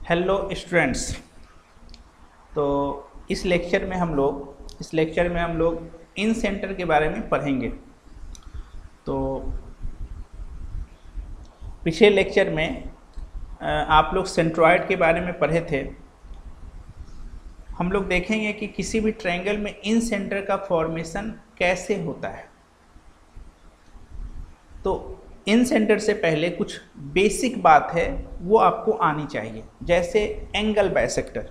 Hello students. तो इस lecture में हम लोग इन सेंटर के बारे में पढ़ेंगे। तो पिछले लेक्चर में आप लोग सेंट्रॉइड के बारे में पढ़े थे। हम लोग देखेंगे कि किसी भी ट्रायंगल में इन सेंटर का फॉर्मेशन कैसे होता है। तो इन सेंटर से पहले कुछ बेसिक बात है वो आपको आनी चाहिए, जैसे एंगल बाइसेक्टर।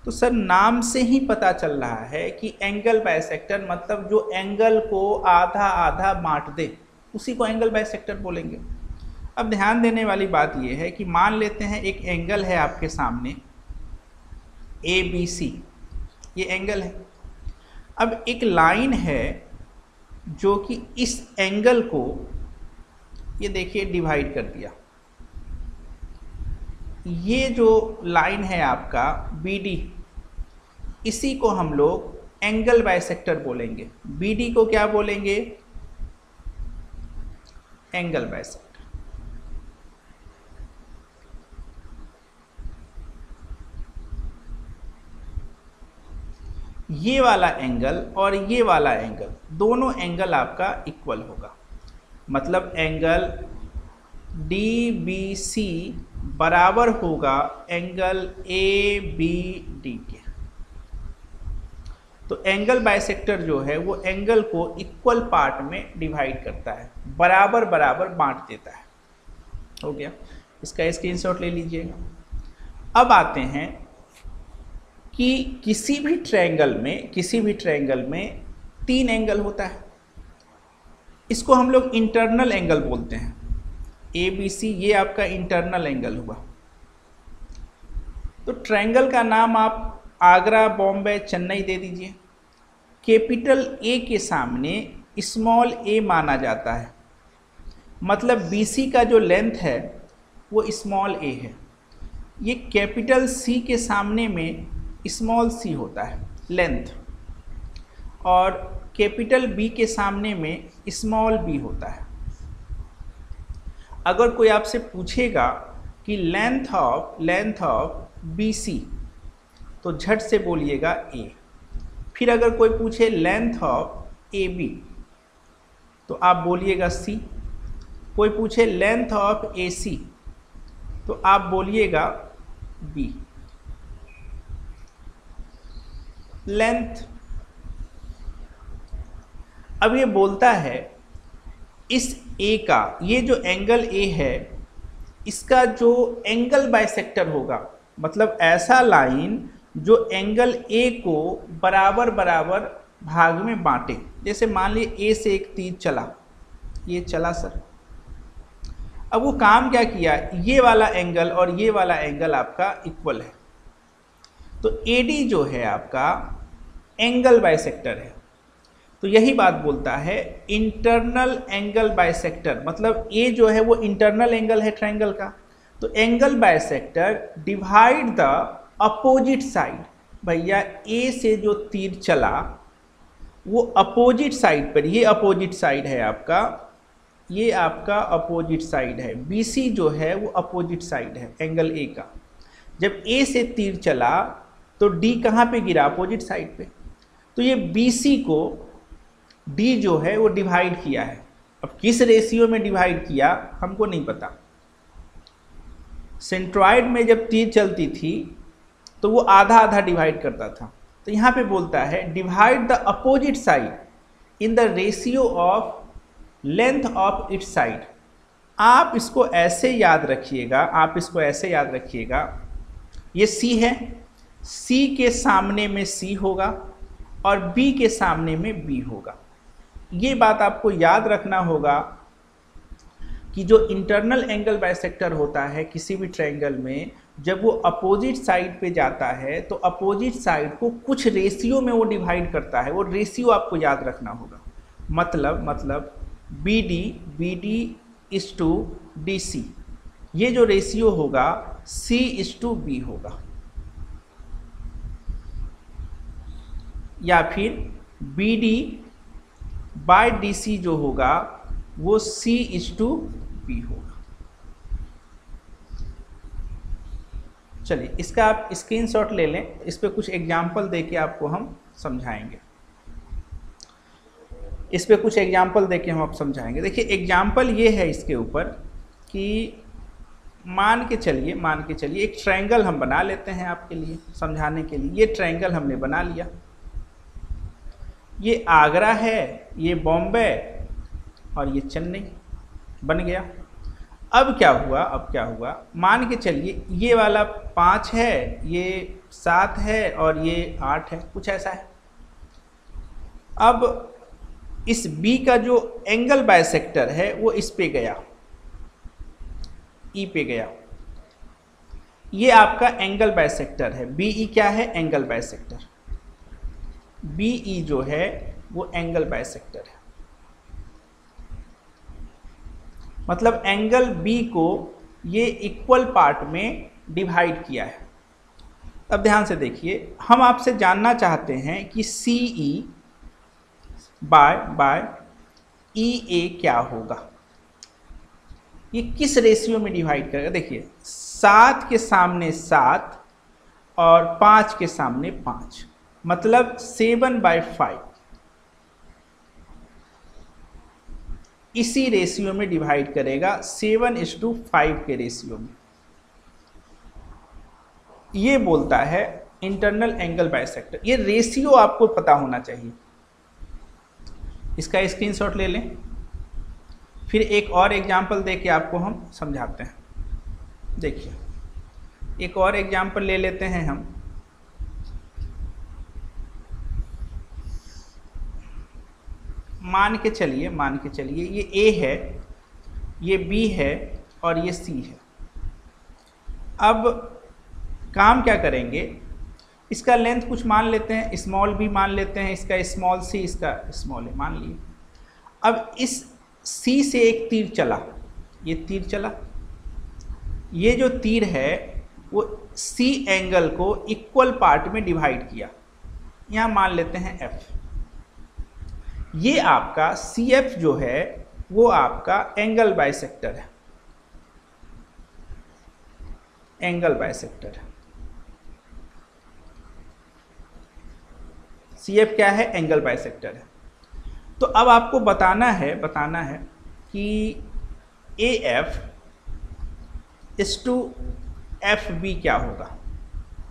तो सर नाम से ही पता चल रहा है कि एंगल बाइसेक्टर मतलब जो एंगल को आधा आधा बांट दे उसी को एंगल बाइसेक्टर बोलेंगे। अब ध्यान देने वाली बात यह है कि मान लेते हैं एक एंगल है आपके सामने ABC, ये एंगल है। अब एक लाइन है जो कि इस एंगल को, ये देखिए, डिवाइड कर दिया। ये जो लाइन है आपका BD, इसी को हम लोग एंगल बाइसेक्टर बोलेंगे। BD को क्या बोलेंगे? Angle bisector. ये वाला एंगल और ये वाला एंगल, दोनों एंगल आपका इक्वल होगा। मतलब एंगल DBC बराबर होगा एंगल ABD के। तो एंगल बाइसेक्टर जो है वो एंगल को इक्वल पार्ट में डिवाइड करता है, बराबर बराबर बांट देता है। हो गया, इसका स्क्रीनशॉट ले लीजिएगा। अब आते हैं कि किसी भी ट्रायंगल में 3 एंगल होता है। इसको हम लोग इंटरनल एंगल बोलते हैं। ABC ये आपका इंटरनल एंगल हुआ। तो ट्रायंगल का नाम आप आगरा, बॉम्बे, चेन्नई दे दीजिए। कैपिटल A के सामने स्मॉल a माना जाता है, मतलब BC का जो लेंथ है वो स्मॉल a है। ये कैपिटल C के सामने में स्मॉल c होता है लेंथ, और कैपिटल B के सामने में स्मॉल b होता है। अगर कोई आपसे पूछेगा कि लेंथ ऑफ BC, तो झट से बोलिएगा a। फिर अगर कोई पूछे लेंथ ऑफ AB, तो आप बोलिएगा C। कोई पूछे लेंथ ऑफ AC, तो आप बोलिएगा B। लेंथ, अब ये बोलता है इस A का, ये जो एंगल A है इसका जो एंगल बाइसेक्टर होगा, मतलब ऐसा लाइन जो एंगल A को बराबर बराबर भाग में बांटे। जैसे मान लीजिए A से एक तीर चला, ये चला सर। अब वो काम क्या किया, ये वाला एंगल और ये वाला एंगल आपका इक्वल है, तो AD जो है आपका एंगल बाइसेक्टर है। तो यही बात बोलता है इंटरनल एंगल बाइसेक्टर, मतलब A जो है वो इंटरनल एंगल है ट्रायंगल का। तो angle bisector divide the opposite side. भैया A से जो तीर चला वो अपोजिट साइड पर, ये अपोजिट साइड है आपका, ये आपका अपोजिट साइड है। BC जो है वो अपोजिट साइड है एंगल A का। जब A से तीर चला तो D कहाँ पे गिरा? अपोजिट साइड पे। तो ये BC को D जो है वो डिवाइड किया है। अब किस रेशियो में डिवाइड किया हमको नहीं पता। सेंट्रॉइड में जब तीर चलती थी तो वो आधा आधा डिवाइड करता था। तो यहाँ पे बोलता है divide the opposite side in the ratio of length of its side. आप इसको ऐसे याद रखिएगा, ये C है, C के सामने में C होगा और B के सामने में B होगा। ये बात आपको याद रखना होगा कि जो इंटरनल एंगल बाइसेक्टर होता है किसी भी ट्रायंगल में, जब वो अपोजिट साइड पे जाता है तो अपोजिट साइड को कुछ रेशियो में वो डिवाइड करता है। वो रेशियो आपको याद रखना होगा। मतलब BD इज टू DC, ये जो रेशियो होगा C इज टू B होगा, या फिर BD बाय DC जो होगा वो C इज टू B होगा। चलिए इसका आप स्क्रीनशॉट ले लें, इस पे कुछ एग्जाम्पल देके आपको हम समझाएंगे। इस पे कुछ एग्जाम्पल देके हम आप समझाएंगे। देखिए एग्जाम्पल ये है इसके ऊपर कि मान के चलिए एक ट्रायंगल हम बना लेते हैं आपके लिए समझाने के लिए। ये ट्रायंगल हमने बना लिया, ये आगरा है, ये बॉम्बे और ये चेन्नई बन गया। अब क्या हुआ, मान के चलिए ये वाला 5 है, ये 7 है और ये 8 है, कुछ ऐसा है। अब इस B का जो एंगल बाइसेक्टर है वो इस पे गया, E पे गया। ये आपका एंगल बाइसेक्टर है। BE क्या है? Angle bisector. BE जो है वो एंगल बाइसेक्टर है, मतलब एंगल B को ये इक्वल पार्ट में डिवाइड किया है। अब ध्यान से देखिए, हम आपसे जानना चाहते हैं कि CE बाय EA क्या होगा, ये किस रेशियो में डिवाइड करेगा। देखिए 7 के सामने 7 और 5 के सामने 5, मतलब 7/5 इसी रेशियो में डिवाइड करेगा, 7:5 के रेशियो में। ये बोलता है इंटरनल एंगल बाइसेक्टर। ये रेशियो आपको पता होना चाहिए। इसका स्क्रीनशॉट ले लें, फिर एक और एग्जांपल देके आपको हम समझाते हैं। देखिए एक और एग्जांपल ले लेते हैं हम। मान के चलिए ये A है, ये B है और ये C है। अब काम क्या करेंगे, इसका लेंथ कुछ मान लेते हैं, स्मॉल b मान लेते हैं, इसका स्मॉल c, इसका स्मॉल a मान लिए। अब इस C से एक तीर चला, ये तीर चला, ये जो तीर है वो C एंगल को इक्वल पार्ट में डिवाइड किया, यहाँ मान लेते हैं F। ये आपका CF जो है वो आपका एंगल बाइसेक्टर है, एंगल बाइसेक्टर है। CF क्या है? एंगल बाइसेक्टर है। तो अब आपको बताना है कि AF इस टू FB क्या होगा।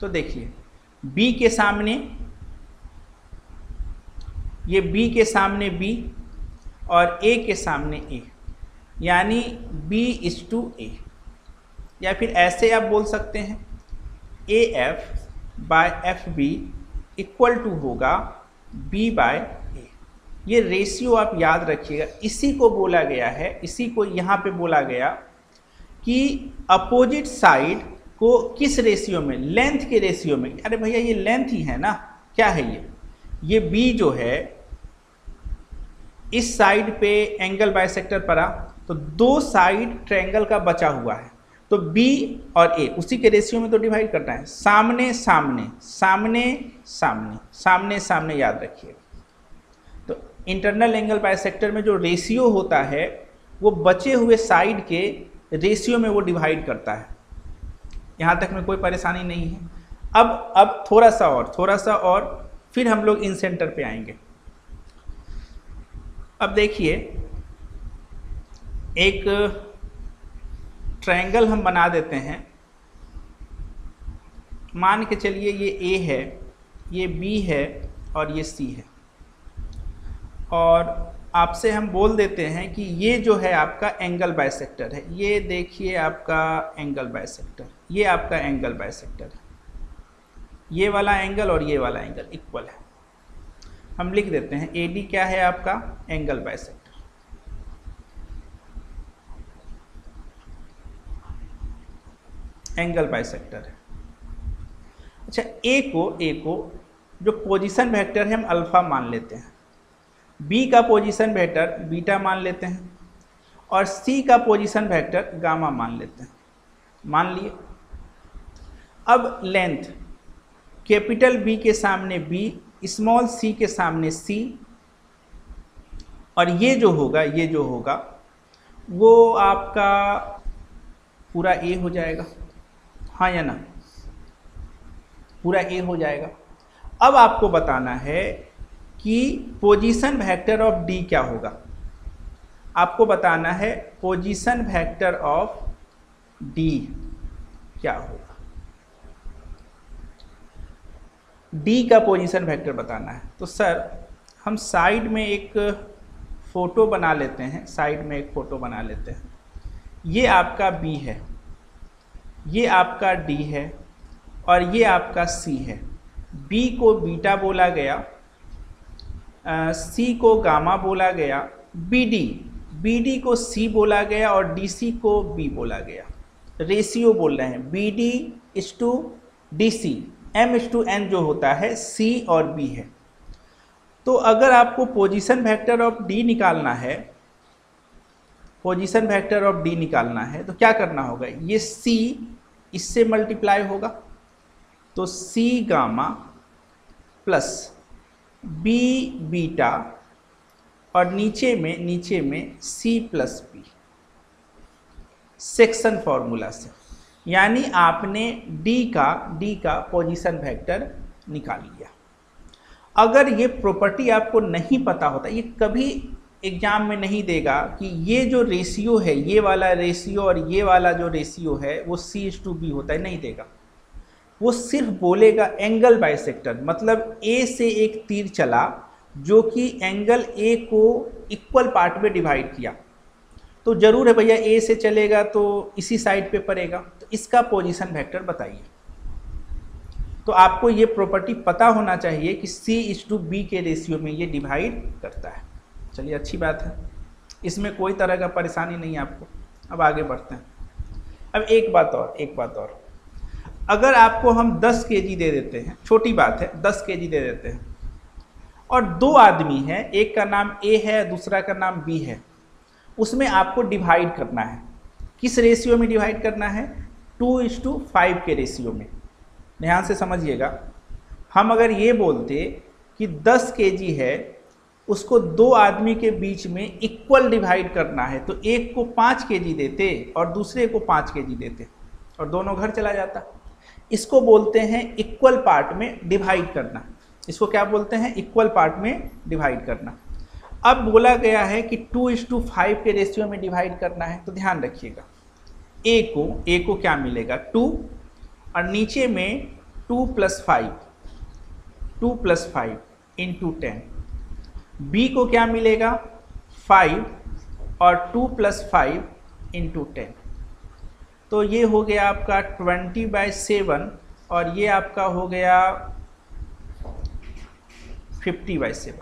तो देखिए B के सामने, ये B के सामने B और A के सामने A, यानी B:A, या फिर ऐसे आप बोल सकते हैं AF/FB इक्वल टू होगा B/A। ये रेशियो आप याद रखिएगा, इसी को बोला गया है, इसी को यहाँ पे बोला गया कि अपोजिट साइड को किस रेशियो में, लेंथ के रेशियो में। अरे भैया ये लेंथ ही है ना, क्या है ये B जो है इस साइड पे एंगल बाइसेक्टर पड़ा, तो 2 साइड ट्रायंगल का बचा हुआ है, तो B और A उसी के रेशियो में तो डिवाइड करना है। सामने सामने सामने सामने सामने सामने याद रखिए। तो इंटरनल एंगल बाइसेक्टर में जो रेशियो होता है वो बचे हुए साइड के रेशियो में वो डिवाइड करता है। यहाँ तक में कोई परेशानी नहीं है। अब थोड़ा सा और फिर हम लोग इन सेंटर पे आएंगे। अब देखिए एक ट्रायंगल हम बना देते हैं। मान के चलिए ये A है, ये B है और ये C है, और आपसे हम बोल देते हैं कि ये जो है आपका एंगल बाइसेक्टर है। ये देखिए आपका एंगल बाइसेक्टर, ये आपका एंगल बाइसेक्टर है। ये वाला एंगल और ये वाला एंगल इक्वल है। हम लिख देते हैं AD क्या है आपका? Angle bisector. एंगल बाइसेक्टर है। अच्छा A को जो पोजीशन वेक्टर है हम अल्फा मान लेते हैं, B का पोजीशन वेक्टर बीटा मान लेते हैं, और C का पोजीशन वेक्टर गामा मान लेते हैं। मान लिए। अब लेंथ कैपिटल B के सामने B, स्मॉल c के सामने C, और ये जो होगा वो आपका पूरा A हो जाएगा, हाँ या ना। पूरा ए हो जाएगा। अब आपको बताना है कि पोजीशन वेक्टर ऑफ डी क्या होगा। आपको बताना है पोजीशन वेक्टर ऑफ डी क्या होगा। डी का पोजीशन वेक्टर बताना है। तो सर हम साइड में एक फ़ोटो बना लेते हैं, साइड में एक फ़ोटो बना लेते हैं। ये आपका बी है, ये आपका डी है और ये आपका सी है। बी को बीटा बोला गया, सी को गामा बोला गया, बीडी को सी बोला गया और डीसी को बी बोला गया। रेशियो बोल रहे हैं BD is to DC, M is to N जो होता है सी और बी है। तो अगर आपको पोजीशन वेक्टर ऑफ डी निकालना है, पोजीशन वेक्टर ऑफ डी निकालना है तो क्या करना होगा, ये सी इससे मल्टीप्लाई होगा तो C gamma plus B beta और नीचे में C plus B section formula से। यानी आपने डी का पोजीशन वेक्टर निकाल लिया। अगर ये प्रॉपर्टी आपको नहीं पता होता, ये कभी एग्जाम में नहीं देगा कि ये जो रेशियो है, ये वाला रेशियो और ये वाला जो रेशियो है वो C/B होता है, नहीं देगा। वो सिर्फ बोलेगा एंगल बाइसेक्टर, मतलब ए से एक तीर चला जो कि एंगल ए को इक्वल पार्ट में डिवाइड किया। तो जरूर है भैया ए से चलेगा तो इसी साइड पे पड़ेगा, तो इसका पोजीशन वेक्टर बताइए। तो आपको ये प्रॉपर्टी पता होना चाहिए कि C/B के रेशियो में ये डिवाइड करता है। चलिए अच्छी बात है, इसमें कोई तरह का परेशानी नहीं है आपको। अब आगे बढ़ते हैं। अब एक बात और, अगर आपको हम 10 kg दे देते हैं, छोटी बात है, 10 kg दे देते हैं और दो आदमी हैं, एक का नाम ए है दूसरा का नाम बी है, उसमें आपको डिवाइड करना है। किस रेशियो में डिवाइड करना है, 2:5 के रेशियो में। ध्यान से समझिएगा, हम अगर ये बोलते कि 10 kg है, उसको दो आदमी के बीच में इक्वल डिवाइड करना है तो एक को 5 kg देते और दूसरे को 5 kg देते और दोनों घर चला जाता। इसको बोलते हैं इक्वल पार्ट में डिवाइड करना। इसको क्या बोलते हैं, इक्वल पार्ट में डिवाइड करना। अब बोला गया है कि 2:5 के रेशियो में डिवाइड करना है, तो ध्यान रखिएगा ए को क्या मिलेगा 2 और नीचे में 2 + 5 इंटू 10। बी को क्या मिलेगा 5 और 2 + 5 इंटू 10। तो ये हो गया आपका 20/7 और ये आपका हो गया 50/7।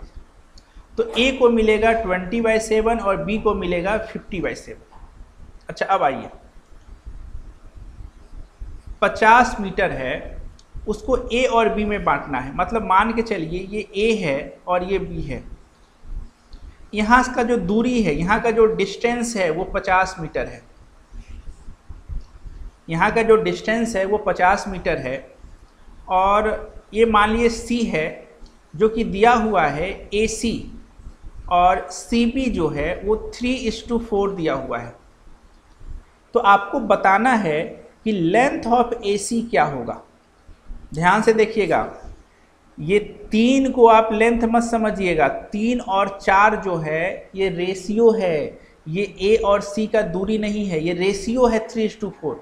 तो ए को मिलेगा 20/7 और बी को मिलेगा 50/7। अच्छा अब आइए, 50 मीटर है, उसको ए और बी में बांटना है। मतलब मान के चलिए ये ए है और ये बी है। यहाँ का जो दूरी है, यहाँ का जो डिस्टेंस है वो 50 मीटर है। यहाँ का जो डिस्टेंस है वो 50 मीटर है और ये मान लीजिए सी है जो कि दिया हुआ है AC और CB जो है वो 3:4 दिया हुआ है। तो आपको बताना है कि लेंथ ऑफ AC क्या होगा। ध्यान से देखिएगा, ये 3 को आप लेंथ मत समझिएगा, 3 और 4 जो है ये रेशियो है, ये A और C का दूरी नहीं है, ये रेशियो है 3:4।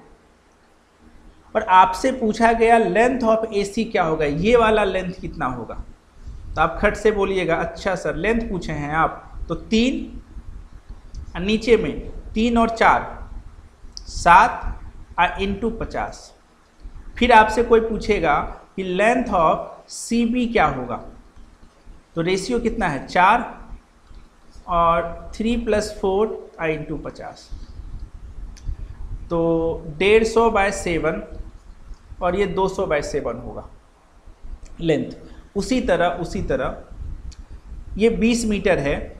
और आपसे पूछा गया लेंथ ऑफ AC क्या होगा, ये वाला लेंथ कितना होगा। तो आप खट से बोलिएगा अच्छा सर लेंथ पूछे हैं आप, तो 3 और नीचे में 3 और 4 7 और इंटू 50। फिर आपसे कोई पूछेगा कि लेंथ ऑफ CB क्या होगा, तो रेशियो कितना है 4 और 3 + 4 और इंटू 50। तो 150/7 और ये 200/7 होगा लेंथ। उसी तरह ये 20 मीटर है,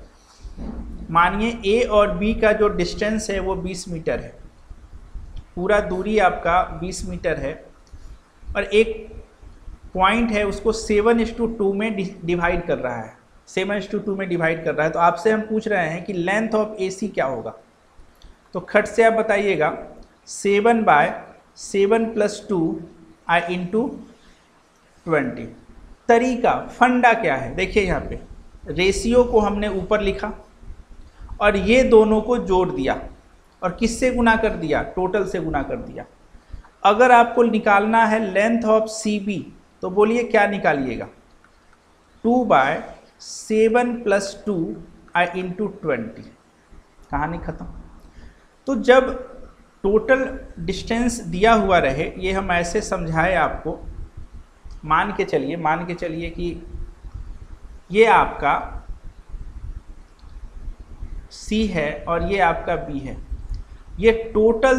मानिए A और B का जो डिस्टेंस है वो 20 मीटर है, पूरा दूरी आपका 20 मीटर है और एक पॉइंट है उसको 7:2 में डिवाइड कर रहा है, 7:2 में डिवाइड कर रहा है। तो आपसे हम पूछ रहे हैं कि लेंथ ऑफ AC क्या होगा। तो खट से आप बताइएगा 7/7 + 2 इंटू 20। तरीका, फंडा क्या है, देखिए यहाँ पे रेशियो को हमने ऊपर लिखा और ये दोनों को जोड़ दिया और किससे गुना कर दिया, टोटल से गुना कर दिया। अगर आपको निकालना है लेंथ ऑफ सी बी तो बोलिए क्या निकालिएगा, 2/7 + 2 इंटू 20। कहानी खत्म। तो जब टोटल डिस्टेंस दिया हुआ रहे, ये हम ऐसे समझाए आपको, मान के चलिए कि ये आपका C है और ये आपका B है, ये टोटल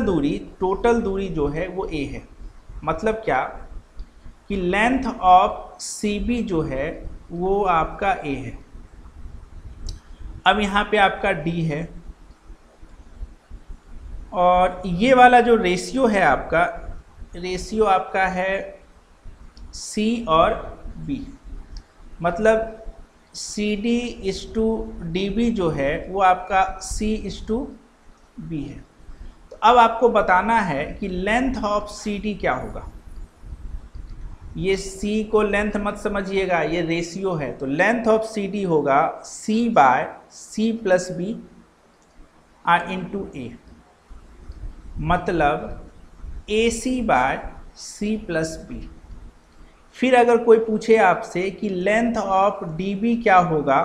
दूरी जो है वो A है। मतलब क्या कि लेंथ ऑफ CB जो है वो आपका A है। अब यहाँ पे आपका D है और ये वाला जो रेशियो है आपका, रेशियो आपका है C और B, मतलब CD/DB जो है वो आपका C/B है। तो अब आपको बताना है कि लेंथ ऑफ CD क्या होगा। ये C को लेंथ मत समझिएगा, ये रेशियो है, तो लेंथ ऑफ CD होगा C/C + B इंटू A, मतलब AC/C + B। फिर अगर कोई पूछे आपसे कि लेंथ ऑफ DB क्या होगा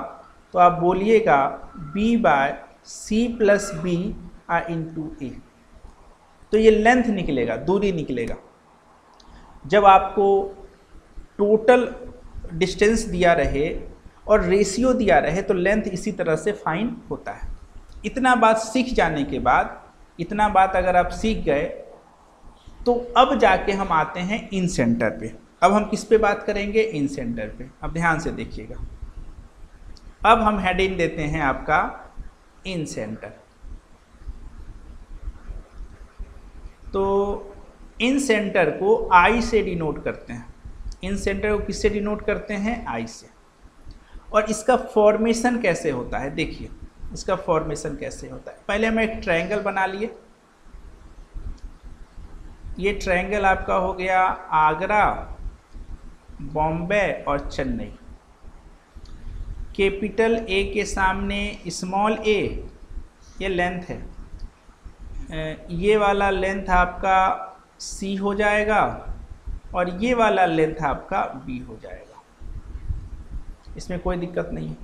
तो आप बोलिएगा B/C + B इंटू A। तो ये लेंथ निकलेगा, दूरी निकलेगा। जब आपको टोटल डिस्टेंस दिया रहे और रेशियो दिया रहे तो लेंथ इसी तरह से फाइंड होता है। इतना बात सीख जाने के बाद, इतना बात अगर आप सीख गए तो अब जाके हम आते हैं इन सेंटर पे। अब हम किस पे बात करेंगे, इन सेंटर पे। अब ध्यान से देखिएगा, अब हम हेडिंग देते हैं आपका इन सेंटर। तो इन सेंटर को I से डिनोट करते हैं। इन सेंटर को किससे डिनोट करते हैं, I से। और इसका फॉर्मेशन कैसे होता है, देखिए इसका फॉर्मेशन कैसे होता है। पहले हम एक ट्रायंगल बना लिए। ये ट्रायंगल आपका हो गया आगरा, बॉम्बे और चेन्नई। कैपिटल A के सामने स्मॉल a, ये लेंथ है, ये वाला लेंथ आपका C हो जाएगा और ये वाला लेंथ आपका B हो जाएगा। इसमें कोई दिक्कत नहीं है।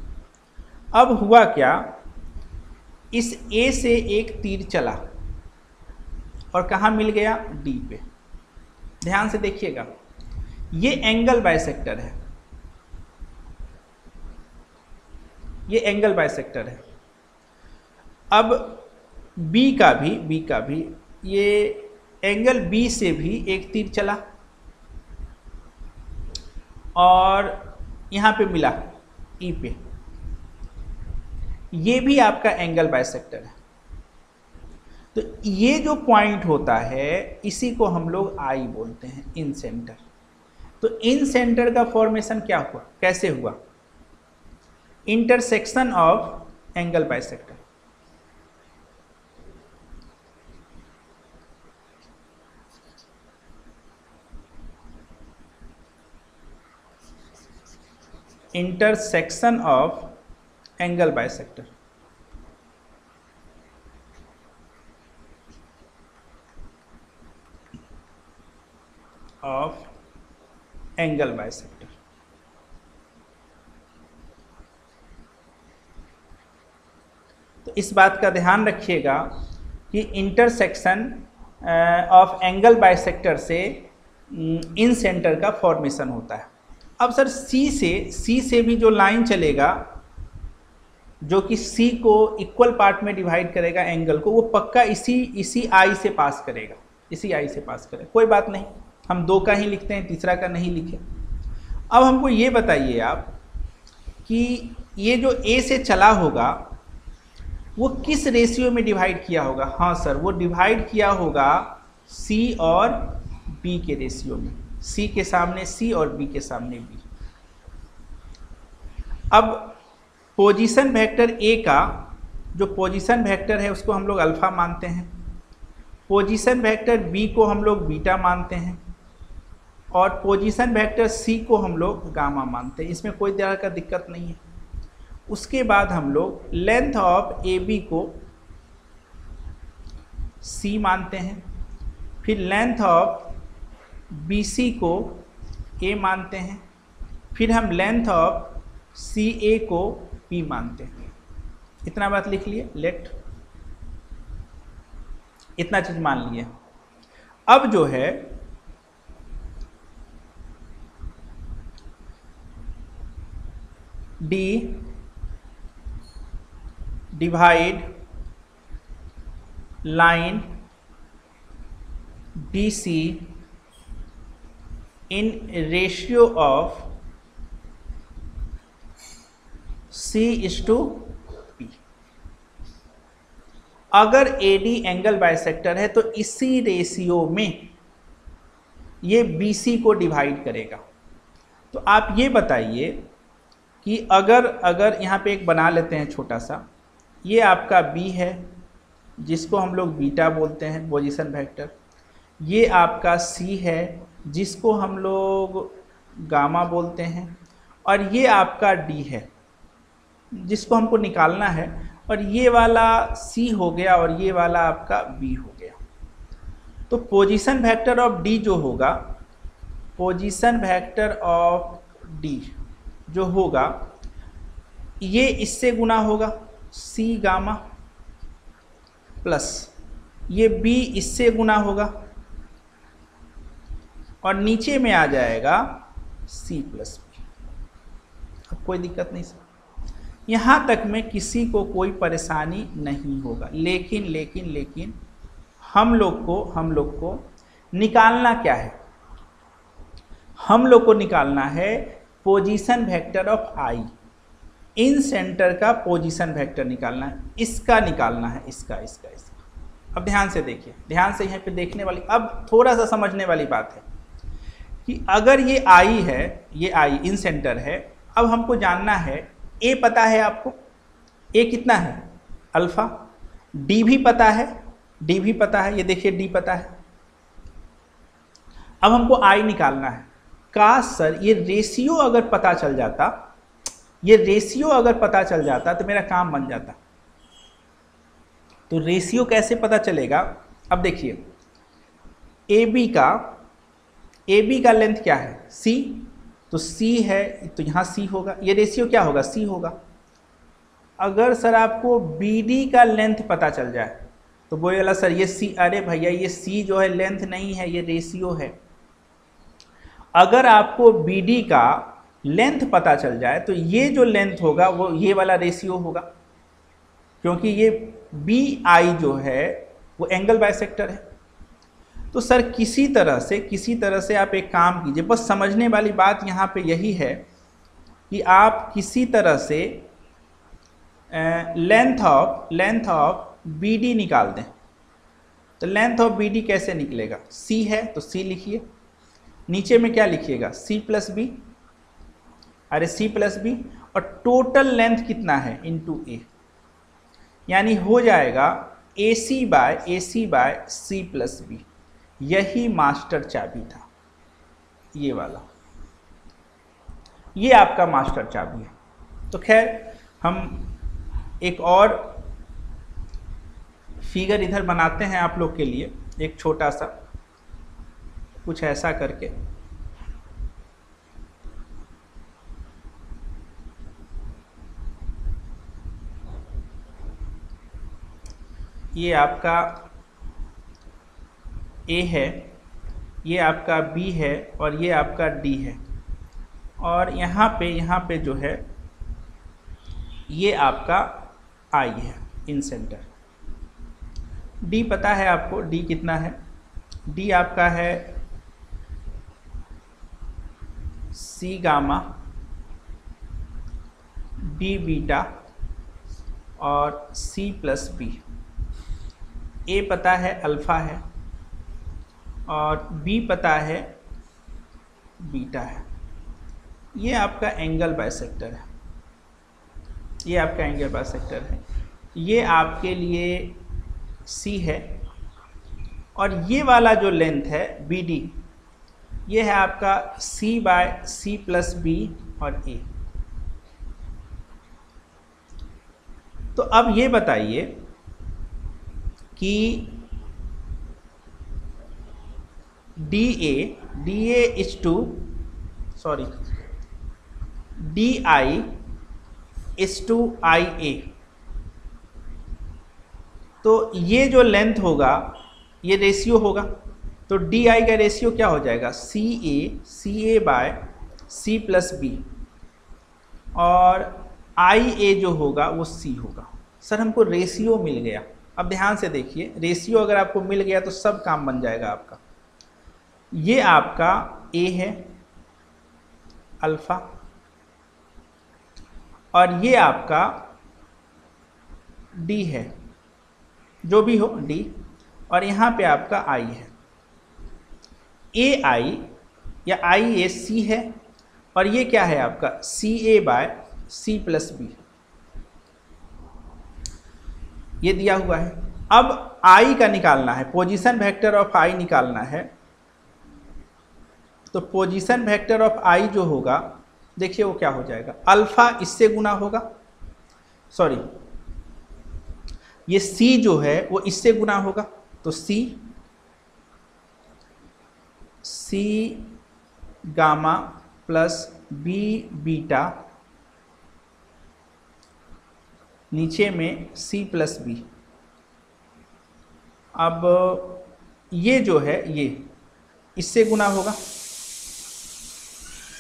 अब हुआ क्या, इस A से एक तीर चला और कहाँ मिल गया, D पे। ध्यान से देखिएगा, ये एंगल बाइसेक्टर है, ये एंगल बाइसेक्टर है। अब B का भी ये एंगल B से भी एक तीर चला और यहाँ पे मिला E पे, ये भी आपका एंगल बाइसेक्टर है। तो ये जो पॉइंट होता है इसी को हम लोग I बोलते हैं, इन सेंटर। तो इन सेंटर का फॉर्मेशन क्या हुआ, कैसे हुआ, intersection of angle bisector. Intersection of angle bisector. Of angle bisector. तो इस बात का ध्यान रखिएगा कि इंटरसेक्शन ऑफ एंगल बाइसेक्टर से इन सेंटर का फॉर्मेशन होता है। अब सर सी से भी जो लाइन चलेगा जो कि C को इक्वल पार्ट में डिवाइड करेगा एंगल को, वो पक्का इसी I से पास करेगा, इसी I से पास करेगा। कोई बात नहीं, हम 2 का ही लिखते हैं, तीसरा का नहीं लिखे। अब हमको ये बताइए आप कि ये जो A से चला होगा वो किस रेशियो में डिवाइड किया होगा। हाँ सर, वो डिवाइड किया होगा C और B के रेशियो में, C के सामने C और B के सामने B। अब पोजीशन वेक्टर A का जो पोजीशन वेक्टर है उसको हम लोग अल्फा मानते हैं, पोजीशन वेक्टर B को हम लोग बीटा मानते हैं। और पोजीशन वेक्टर सी को हम लोग गामा मानते हैं, इसमें कोई तरह का दिक्कत नहीं है। उसके बाद हम लोग लेंथ ऑफ ए बी को सी मानते हैं, फिर लेंथ ऑफ बी सी को ए मानते हैं, फिर हम लेंथ ऑफ सी ए को पी मानते हैं। इतना बात लिख लिए, लेट इतना चीज मान लिए। अब जो है D divide line D C in ratio of C is to P। अगर AD एंगल बाइसेक्टर है तो इसी रेशियो में ये BC को डिवाइड करेगा। तो आप ये बताइए कि अगर यहाँ पे एक बना लेते हैं छोटा सा, ये आपका B है जिसको हम लोग बीटा बोलते हैं पोजीशन वेक्टर, ये आपका C है जिसको हम लोग गामा बोलते हैं, और ये आपका D है जिसको हमको निकालना है, और ये वाला C हो गया और ये वाला आपका B हो गया। तो पोजीशन वेक्टर ऑफ D जो होगा, पोजीशन वेक्टर ऑफ D जो होगा ये इससे गुना होगा C गामा, प्लस ये B इससे गुना होगा, और नीचे में आ जाएगा C प्लस B। अब कोई दिक्कत नहीं सर, यहाँ तक में किसी को कोई परेशानी नहीं होगा। लेकिन हम लोग को निकालना क्या है? हम लोग को निकालना है position vector of I. In centre का पोजीशन वेक्टर निकालना है, इसका निकालना है, इसका। अब ध्यान से देखिए, ध्यान से यहाँ पे देखने वाली, अब थोड़ा सा समझने वाली बात है कि अगर ये आई है, ये आई इन सेंटर है, अब हमको जानना है ए पता है आपको, ए कितना है अल्फा, डी भी पता है, ये देखिए डी पता है। अब हमको आई निकालना है। काश सर ये रेशियो अगर पता चल जाता, तो मेरा काम बन जाता। तो रेशियो कैसे पता चलेगा? अब देखिए ए बी का लेंथ क्या है? सी, तो C है तो यहाँ C होगा, ये रेशियो क्या होगा? C होगा। अगर सर आपको BD का लेंथ पता चल जाए तो बोलेगा सर ये C, अरे भैया ये C जो है लेंथ नहीं है, ये रेशियो है। अगर आपको BD का लेंथ पता चल जाए तो ये जो लेंथ होगा वो ये वाला रेशियो होगा, क्योंकि ये BI जो है वो एंगल बाइसेक्टर है। तो सर किसी तरह से आप एक काम कीजिए, बस समझने वाली बात यहाँ पे यही है कि आप किसी तरह से लेंथ ऑफ BD निकाल दें। तो लेंथ ऑफ BD कैसे निकलेगा? C है तो C लिखिए, नीचे में क्या लिखिएगा? C प्लस B, अरे C प्लस B, और टोटल लेंथ कितना है? इनटू A, यानी हो जाएगा AC by C plus B। यही मास्टर चाबी था, ये वाला, ये आपका मास्टर चाबी है। तो खैर हम एक और फिगर इधर बनाते हैं आप लोग के लिए, एक छोटा सा, कुछ ऐसा करके। ये आपका A है, ये आपका B है, और ये आपका D है, और यहाँ पे जो है ये आपका I है इन सेंटर। D पता है आपको, D कितना है? D आपका है C गामा, D बीटा और C प्लस B। A पता है अल्फा है, और B पता है बीटा है। ये आपका एंगल बाइसेक्टर है, ये आपका एंगल बाइसेक्टर है। ये आपके लिए C है, और ये वाला जो लेंथ है BD, ये है आपका C/C+B और A। तो अब ये बताइए कि DA is to DI is to IA। तो ये जो लेंथ होगा ये रेशियो होगा, तो DI का रेशियो क्या हो जाएगा, CA/C+B और IA जो होगा वो C होगा। सर हमको रेशियो मिल गया। अब ध्यान से देखिए, रेशियो अगर आपको मिल गया तो सब काम बन जाएगा आपका। ये आपका A है अल्फा और ये आपका D है, जो भी हो D, और यहाँ पे आपका I है। AI या IAC है और ये क्या है आपका CA/C+B, ये दिया हुआ है। अब I का निकालना है, पोजीशन वेक्टर ऑफ I निकालना है। तो पोजीशन वेक्टर ऑफ I जो होगा, देखिए वो क्या हो जाएगा, अल्फा इससे गुना होगा, सॉरी ये C जो है वो इससे गुना होगा, तो C gamma plus B beta, नीचे में C+B। अब ये जो है ये इससे गुना होगा,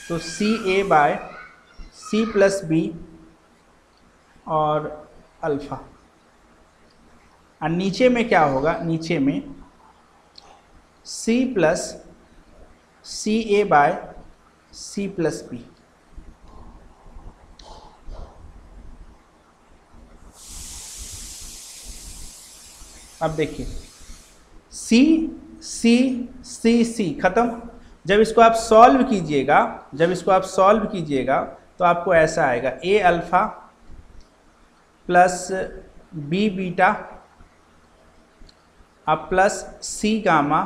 तो CA/C+B और अल्फा, और नीचे में क्या होगा, नीचे में C+CA/C+B। अब देखिए C खत्म। जब इसको आप सॉल्व कीजिएगा, तो आपको ऐसा आएगा A alpha plus B beta अब प्लस C गामा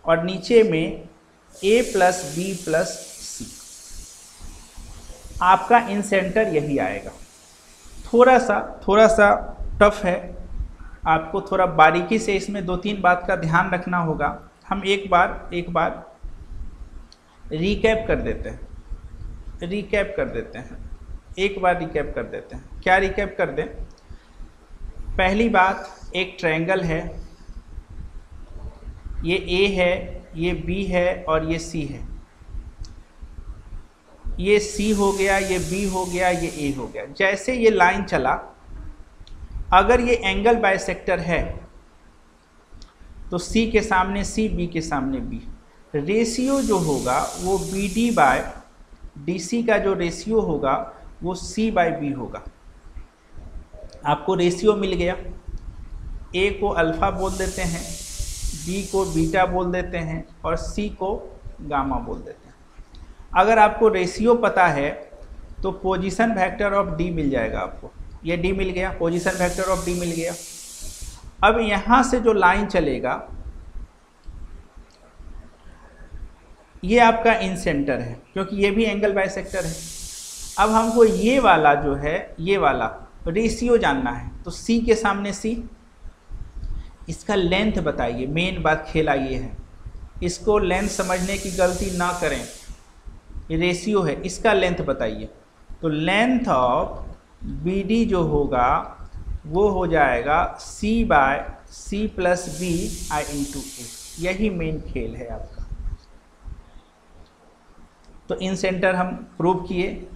और नीचे में A plus B plus C। आपका इन सेंटर यही आएगा। थोड़ा सा टफ है, आपको थोड़ा बारीकी से इसमें 2-3 बात का ध्यान रखना होगा। हम एक बार रिकैप कर देते हैं, क्या रिकैप कर दें। पहली बात, एक ट्रायंगल है, ये A है, ये B है और ये C है। ये C हो गया, ये B हो गया, ये A हो गया। जैसे ये लाइन चला, अगर ये एंगल बाइसेक्टर है तो C के सामने C, B के सामने B। रेशियो जो होगा वो BD/DC का जो रेशियो होगा वो C/B होगा। आपको रेशियो मिल गया, A को अल्फा बोल देते हैं, B को बीटा बोल देते हैं और C को गामा बोल देते हैं। अगर आपको रेशियो पता है तो पोजीशन वेक्टर ऑफ D मिल जाएगा आपको। ये D मिल गया, पोजीशन वेक्टर ऑफ D मिल गया। अब यहाँ से जो लाइन चलेगा ये आपका इन सेंटर है, क्योंकि ये भी एंगल बाइसेक्टर है। अब हमको ये वाला जो है, ये वाला रेशियो जानना है, तो C के सामने C, इसका लेंथ बताइए। मेन बात खेला ये है, इसको लेंथ समझने की गलती ना करें। ये रेशियो है, इसका लेंथ बताइए। तो लेंथ ऑफ BD जो होगा वो हो जाएगा C/C+B I/A। यही मेन खेल है आपका। तो इन सेंटर हम प्रूव किए।